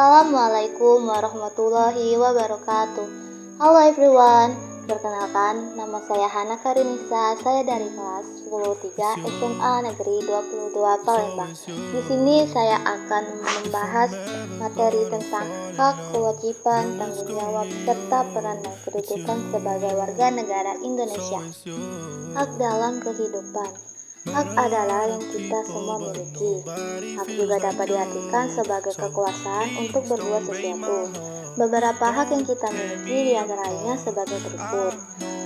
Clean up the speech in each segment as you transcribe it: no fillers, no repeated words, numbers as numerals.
Assalamualaikum warahmatullahi wabarakatuh. Halo everyone, perkenalkan nama saya Hana Karinisa. Saya dari kelas 10-3 SMA Negeri 22 Palembang. Di sini saya akan membahas materi tentang hak, kewajiban, tanggung jawab, serta peran dan kedudukan sebagai warga negara Indonesia. Hak dalam kehidupan. Hak adalah yang kita semua miliki. Hak juga dapat diartikan sebagai kekuasaan untuk berbuat sesuatu. Beberapa hak yang kita miliki diantaranya sebagai berikut.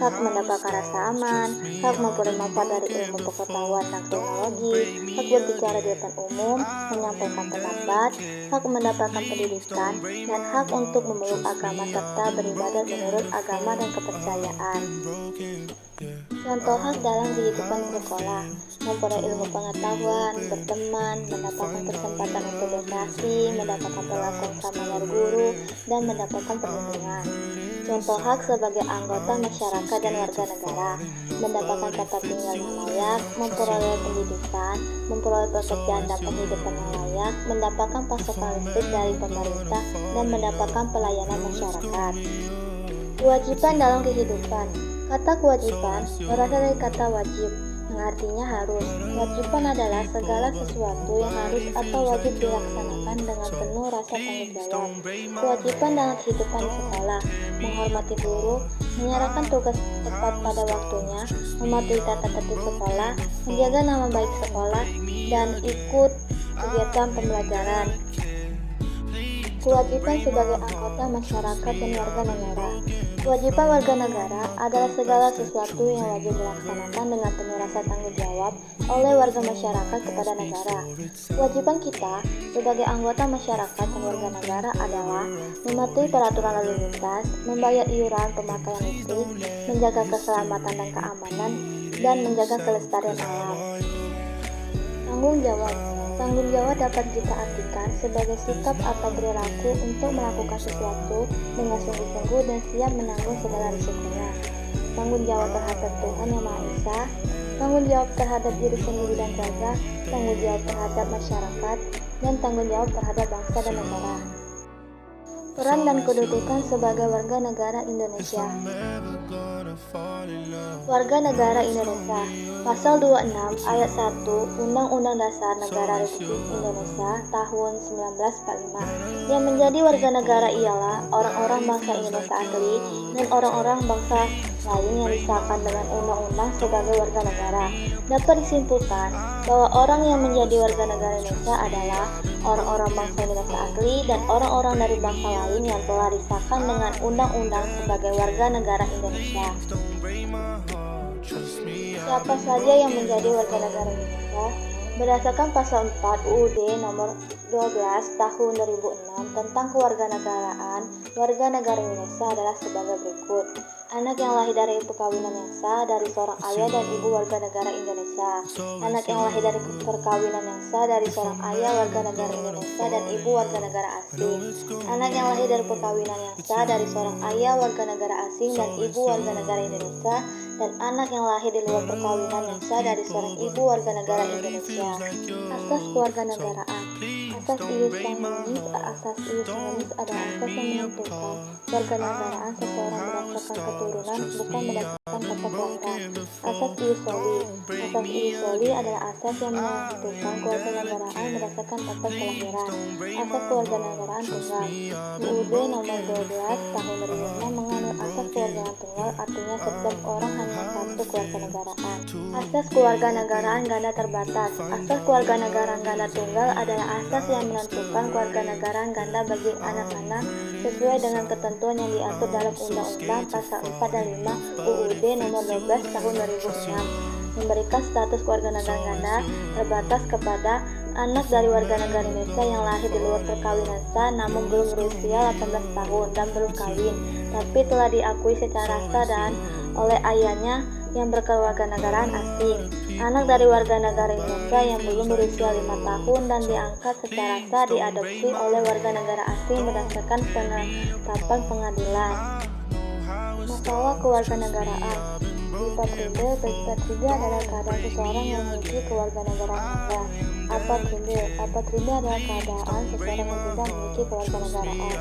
Hak mendapatkan rasa aman, hak memperoleh manfaat dari ilmu pengetahuan dan teknologi, hak berbicara di depan umum, menyampaikan pendapat, hak mendapatkan pendidikan, dan hak untuk memeluk agama serta beribadah menurut agama dan kepercayaan. Contoh hak dalam kehidupan sekolah, memperoleh ilmu pengetahuan, berteman, mendapatkan kesempatan untuk berkreasi, mendapatkan perlakuan sama dari guru, dan mendapatkan perlindungan. Contoh hak sebagai anggota masyarakat dan warga negara, mendapatkan tempat tinggal yang layak, memperoleh pendidikan, memperoleh pekerjaan dan penghidupan yang layak, mendapatkan pasokan listrik dari pemerintah, dan mendapatkan pelayanan masyarakat. Kewajiban dalam kehidupan. Kata kewajiban berasal dari kata wajib, yang artinya harus. Kewajiban adalah segala sesuatu yang harus atau wajib dilaksanakan dengan penuh rasa tanggung jawab. Kewajiban dalam kehidupan di sekolah, menghormati guru, menyerahkan tugas tepat pada waktunya, mematuhi tata tertib sekolah, menjaga nama baik sekolah, dan ikut kegiatan pembelajaran. Kewajiban sebagai anggota masyarakat dan warga negara. Kewajiban warga negara adalah segala sesuatu yang wajib dilaksanakan dengan penuh rasa tanggung jawab oleh warga masyarakat kepada negara. Kewajiban kita sebagai anggota masyarakat dan warga negara adalah mematuhi peraturan lalu lintas, membayar iuran pemakaian listrik, menjaga keselamatan dan keamanan, dan menjaga kelestarian alam. Tanggung jawab. Tanggung jawab dapat kita artikan sebagai sikap atau perilaku untuk melakukan sesuatu dengan sungguh-sungguh dan siap menanggung segala risikonya. Tanggung jawab terhadap Tuhan Yang Maha Esa, tanggung jawab terhadap diri sendiri dan keluarga, tanggung jawab terhadap masyarakat, dan tanggung jawab terhadap bangsa dan negara. Peran dan kedudukan sebagai warga negara Indonesia. Warga negara Indonesia. Pasal 26 ayat 1 Undang-Undang Dasar Negara Republik Indonesia tahun 1945. Yang menjadi warga negara ialah orang-orang bangsa Indonesia asli dan orang-orang bangsa lain yang disahkan dengan undang-undang sebagai warga negara. Dapat disimpulkan bahwa orang yang menjadi warga negara Indonesia adalah orang-orang bangsa Indonesia asli dan orang-orang dari bangsa lain yang telah disahkan dengan undang-undang sebagai warga negara Indonesia. Siapa saja yang menjadi warga negara Indonesia? Berdasarkan pasal 4 UUD nomor 12 tahun 2006 tentang kewarganegaraan, warga negara Indonesia adalah sebagai berikut. Anak yang lahir dari perkawinan yang sah dari seorang ayah dan ibu warga negara Indonesia. Anak yang lahir dari perkawinan yang sah dari seorang ayah warga negara Indonesia dan ibu warga negara asing. Anak yang lahir dari perkawinan yang sah dari seorang ayah warga negara asing dan ibu warga negara Indonesia, dan anak yang lahir di luar perkawinan yang sah dari seorang ibu warga negara Indonesia. Asas kewarganegaraan. Asas ius sanguinis adalah asas yang menentukan kewarganegaraan seseorang berdasarkan keturunan, bukan berdasarkan tempat kelahiran. Asas ius soli adalah asas yang menentukan kewarganegaraan berdasarkan tempat kelahiran. Asas kewarganegaraan tunggal. UUD nomor 12 tahun 2006 menganut asas kewarganegaraan tunggal, artinya setiap orang hanya satu kewarganegaraan. Asas kewarganegaraan ganda terbatas. Asas kewarganegaraan ganda tunggal adalah asas yang menentukan kewarganegaraan ganda bagi anak-anak sesuai dengan ketentuan yang diatur dalam Undang-Undang Pasal 4 dan 5 UUD nomor 12 tahun 2006, memberikan status kewarganegaraan ganda terbatas kepada anak dari warga negara Indonesia yang lahir di luar perkawinan sah namun belum berusia 18 tahun dan belum kawin, tapi telah diakui secara sah dan oleh ayahnya yang berkewarganegaraan asing. Anak dari warga negara Indonesia yang belum berusia 5 tahun dan diangkat secara sah diadopsi oleh warga negara asing berdasarkan penetapan pengadilan. Masalah kewarganegaraan. Apatride, apatride adalah keadaan seseorang yang memiliki kewarganegaraan ganda. Apatride adalah keadaan seseorang yang tidak memiliki kewarganegaraan.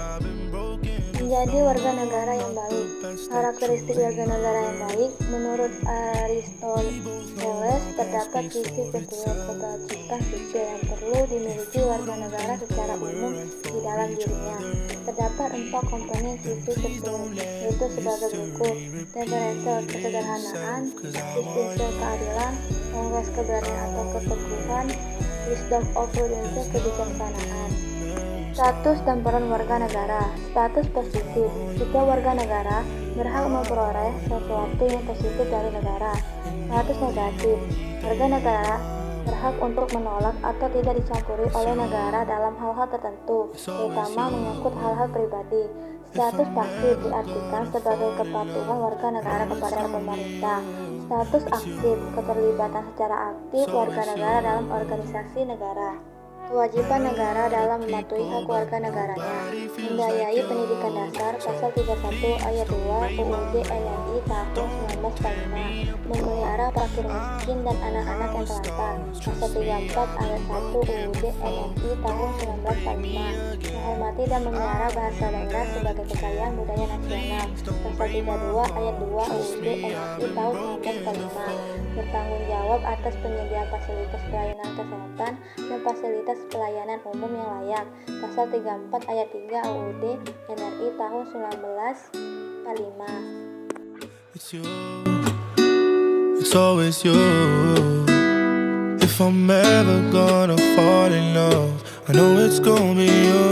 Menjadi warga negara yang baik. Karakteristik warga negara yang baik, menurut Aristoteles, terdapat sisi kewajiban sipil yang perlu dimiliki warga negara secara umum di dalam dirinya. Terdapat 4 komponen sipil tersebut, yaitu sebagai berikut: temperance, kesederhanaan; justice, keadilan; kongres, keberanian atau keteguhan; wisdom of prudence, kebijaksanaan. Status dan peran warga negara. Status positif. Setiap warga negara berhak memperoleh sesuatu yang positif dari negara. Status negatif. Warga negara berhak untuk menolak atau tidak dicampuri oleh negara dalam hal-hal tertentu, terutama menyangkut hal-hal pribadi. Status pasif diartikan sebagai kepatuhan warga negara kepada pemerintah. Status aktif, keterlibatan secara aktif warga negara dalam organisasi negara. Kewajiban negara dalam mematuhi hak warga negaranya. Membiayai pendidikan dasar, pasal 31 ayat 2 UUD NRI tahun 1945. Memelihara fakir miskin dan anak-anak yang telantar, pasal 34 ayat 1 UUD NRI tahun 1945. Menghormati dan memelihara bahasa daerah sebagai kekayaan budaya nasional, pasal 32 ayat 2 UUD NRI tahun 1945. Bertanggung jawab atas penyediaan fasilitas pelayanan kesehatan dan fasilitas pelayanan umum yang layak, pasal 34 ayat 3 UUD NRI tahun 1945. It's always you. If I'm ever gonna fall in love, I know it's gonna be you.